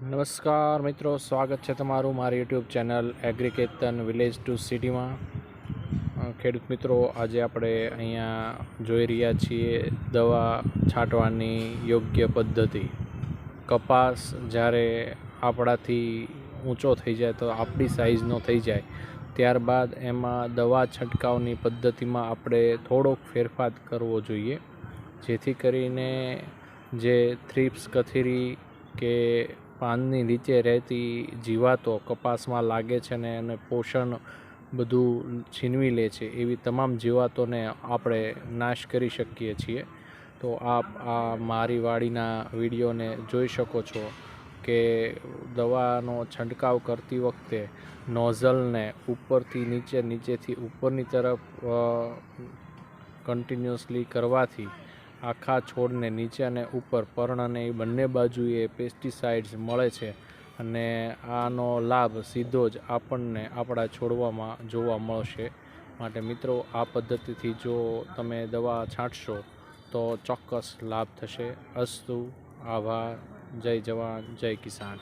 નમસ્કાર મિત્રો, સ્વાગત છે તમારું મારી યુટ્યુબ ચેનલ એગ્રીકેતન વિલેજ ટુ સિટીમાં। ખેડૂત મિત્રો, આજે આપણે અહીંયા જોઈ રહ્યા છીએ દવા છાંટવાની યોગ્ય પદ્ધતિ। કપાસ જ્યારે આપણાથી ઊંચો થઈ જાય, તો આપણી સાઇઝનો થઈ જાય, ત્યારબાદ એમાં દવા છંટકાવની પદ્ધતિમાં આપણે થોડોક ફેરફાર કરવો જોઈએ, જેથી કરીને જે થ્રિપ્સ, કથીરી કે પાનની નીચે રહેતી જીવાતો કપાસમાં લાગે છે ને એને પોષણ બધું છીનવી લે છે, એવી તમામ જીવાતોને આપણે નાશ કરી શકીએ છીએ। તો આપ આ મારી વાડીના વિડીયોને જોઈ શકો છો કે દવાનો છંટકાવ કરતી વખતે નોઝલને ઉપરથી નીચે, નીચેથી ઉપરની તરફ કન્ટિન્યુઅસલી કરવાથી આખા છોડને નીચે અને ઉપર પર્ણને એ બંને બાજુએ પેસ્ટિસાઇડ્સ મળે છે અને આનો લાભ સીધો જ આપણને આપણા છોડવામાં જોવા મળશે। માટે મિત્રો, આ પદ્ધતિથી જો તમે દવા છાંટશો તો ચોક્કસ લાભ થશે। અસ્તુ, આભાર, જય જવાન, જય કિસાન।